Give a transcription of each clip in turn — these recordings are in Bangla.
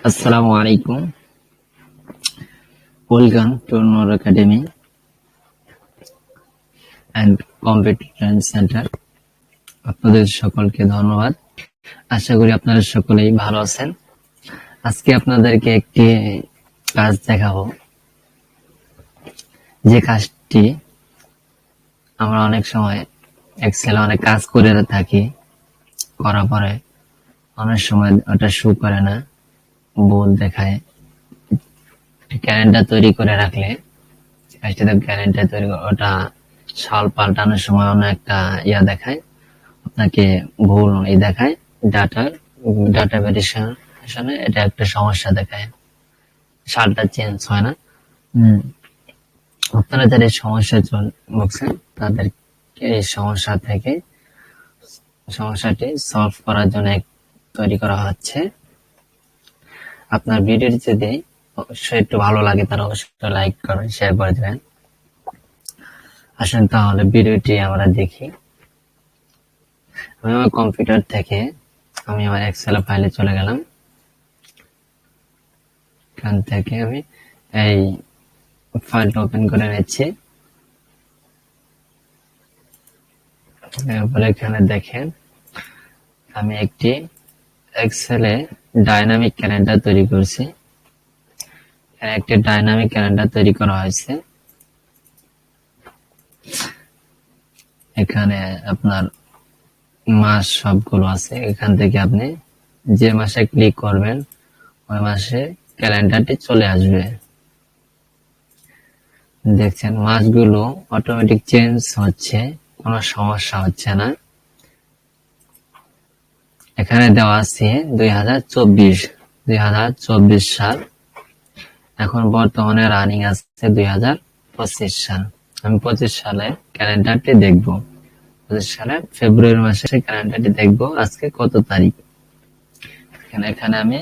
আসসালামু আলাইকুম। Welcome to Noor academy and computer training centre. আপনাদের সকলকে ধন্যবাদ। আশা করি আপনারা সকলেই ভালো আছেন। আজকে আপনাদেরকে একটি কাজ দেখাবো, যে কাজটি আমরা অনেক সময় এক্সেলে অনেক কাজ করে থাকি, করার পরে অনেক সময় ওটা শো করে না, ভুল দেখায়। ক্যালেন্ডার তৈরি করে রাখলে কাজটা ক্যালেন্ডার তৈরি ওটা সাল পাল্টানোর সময় অন্য একটা দেখায়, আপনাকে ভুল দেখায়। ডাটা ভেরিফিকেশনে এটা একটা সমস্যা দেখায়, সালটা চেঞ্জ হয় না। আপনারা যারা এই সমস্যায় ভুগছেন তাদেরকে এই সমস্যাটি সলভ করার জন্য তৈরি করা হচ্ছে। আপনার ভিডিওটি যদি অবশ্যই একটু ভালো লাগে তাহলে অবশ্যই লাইক করবেন, শেয়ার করে দেবেন। আসেন তাহলে ভিডিওটি আমরা দেখি। আমি আমার কম্পিউটার থেকে আমি আমার এক্সেল ফাইলে চলে গেলাম। এখান থেকে আমি এই ফাইলটা ওপেন করে নিচ্ছি। এরপরে এখানে দেখেন আমি একটি এক্সেলে ডাইনামিক ক্যালেন্ডার তৈরি করছি। একটি ডাইনামিক ক্যালেন্ডার তৈরি করা হয়েছে। এখানে আপনার মাস সবগুলো আছে। এখান থেকে আপনি যে মাসে ক্লিক করবেন ওই মাসে ক্যালেন্ডারটি চলে আসবে। দেখছেন মাসগুলো অটোমেটিক চেঞ্জ হচ্ছে, কোনো সমস্যা হচ্ছে না। এখানে দেওয়া আছে 2024 সাল। এখন বর্তমানে রানিং আছে 2025 সাল। আমি 25 সালে ক্যালেন্ডারটি দেখব। 25 সালে ফেব্রুয়ারি মাসে ক্যালেন্ডারটি দেখব আজকে কত তারিখ। এখানে আমি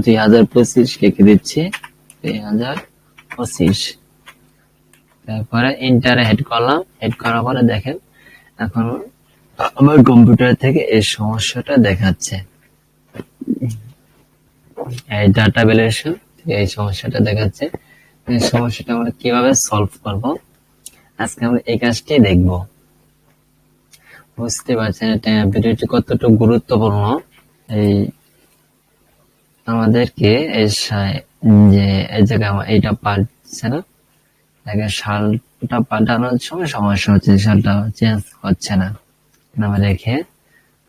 2025 লিখে দিচ্ছি, 2025। তারপরে ইন্টারে হেড করলাম। হেড করার পরে দেখেন এখন আমার কম্পিউটার থেকে এই সমস্যাটা দেখাচ্ছে, এই ডাটা ভ্যালিডেশন এই সমস্যাটা দেখাচ্ছে। এই সমস্যাটা আমরা কিভাবে সলভ করব, আজকে আমরা এই কাজটি দেখব। বুঝতে পারছেন এটা ভিডিওটি কতটুকু গুরুত্বপূর্ণ। এই আমাদেরকে যে এই জায়গায় এইটা পাল্টছে না, সালটা পাল্টানোর সময় সমস্যা হচ্ছে, সালটা চেঞ্জ হচ্ছে না। আমরা রেখে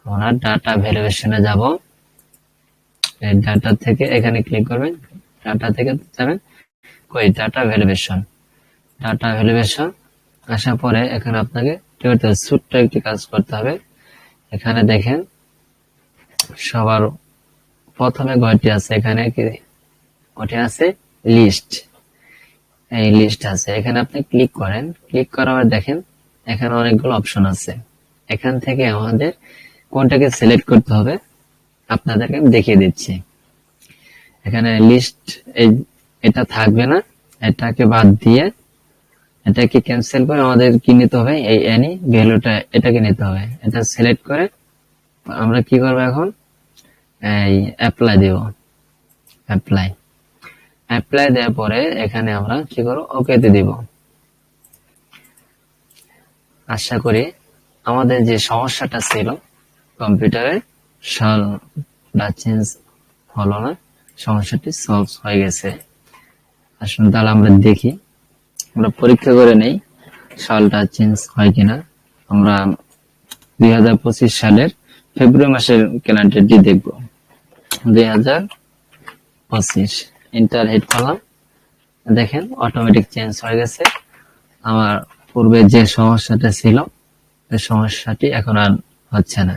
আমরা ডাটা ভ্যালিডেশনে যাব। এই ডাটা থেকে এখানে ক্লিক করবেন, ডাটা থেকে যাবেন কই ডাটা ভ্যালিডেশন। আসার পরে এখানে আপনাকে ছোট্ট একটি কাজ করতে হবে। এখানে দেখেন সবার প্রথমে ঘরটি আছে, এখানে ওটি আছে লিস্ট। এই লিস্ট আছে, এখানে আপনি ক্লিক করেন। ক্লিক করার পর দেখেন এখানে অনেকগুলো অপশন আছে। এখান থেকে আমাদের কোনটাকে সিলেক্ট করতে হবে আপনাদেরকে আমি দেখিয়ে দিচ্ছি। এখানে লিস্ট এটা থাকবে না, এটাকে বাদ দিয়ে এটাকে ক্যান্সেল করে আমাদের কি নিতে হবে, এই এনি ভ্যালুটা এটাকে নিতে হবে। এটা সিলেক্ট করে আমরা কি করব, এখন এই অ্যাপ্লাই দেব। অ্যাপ্লাই দেওয়ার পরে এখানে আমরা কি করব, ওকেতে দিব। আশা করি আমাদের যে সমস্যাটা ছিল কম্পিউটারে সালটা চেঞ্জ হলো না, সমস্যাটি সলভ হয়ে গেছে। আসুন তাহলে আমরা দেখি, আমরা পরীক্ষা করে নেই সালটা চেঞ্জ হয় কিনা। আমরা 2025 সালের ফেব্রুয়ারি মাসের ক্যালেন্ডারটি দেখব। 2025 ইন্টার হিট করলাম, দেখেন অটোমেটিক চেঞ্জ হয়ে গেছে। আমার পূর্বে যে সমস্যাটা ছিল এই সমস্যাটি এখন আর হচ্ছে না।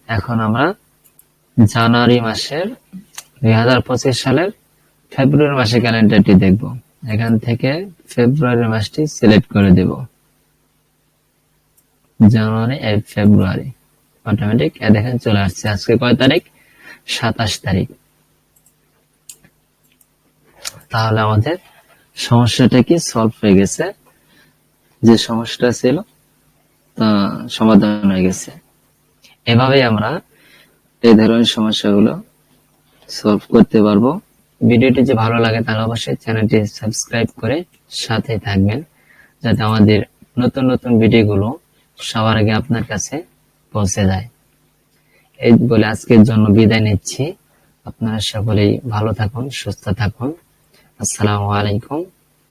এখন আমরা জানুয়ারি মাসের 2025 সালের ফেব্রুয়ারি মাসের ক্যালেন্ডারটি দেখব। এখান থেকে ফেব্রুয়ারি মাসটি সিলেক্ট করে দেব। জানুয়ারি ফেব্রুয়ারি অটোমেটিক দেখেন চলে আসছে। আজকে কয় তারিখ, 27 তারিখ। তাহলে আমাদের সমস্যাটা কি সলভ হয়ে গেছে, যে সমস্যাটা ছিল তা সমাধান হয়ে গেছে। এভাবেই আমরা এই ধরনের সমস্যাগুলো সলভ করতে পারবো। ভিডিওটি যে ভালো লাগে তাহলে অবশ্যই চ্যানেলটি সাবস্ক্রাইব করে সাথে থাকবেন, যাতে আমাদের নতুন নতুন ভিডিওগুলো সবার আগে আপনার কাছে পৌঁছে যায়। এই বলে আজকের জন্য বিদায় নিচ্ছি। আপনারা সকলেই ভালো থাকুন, সুস্থ থাকুন। আসসালামু আলাইকুম।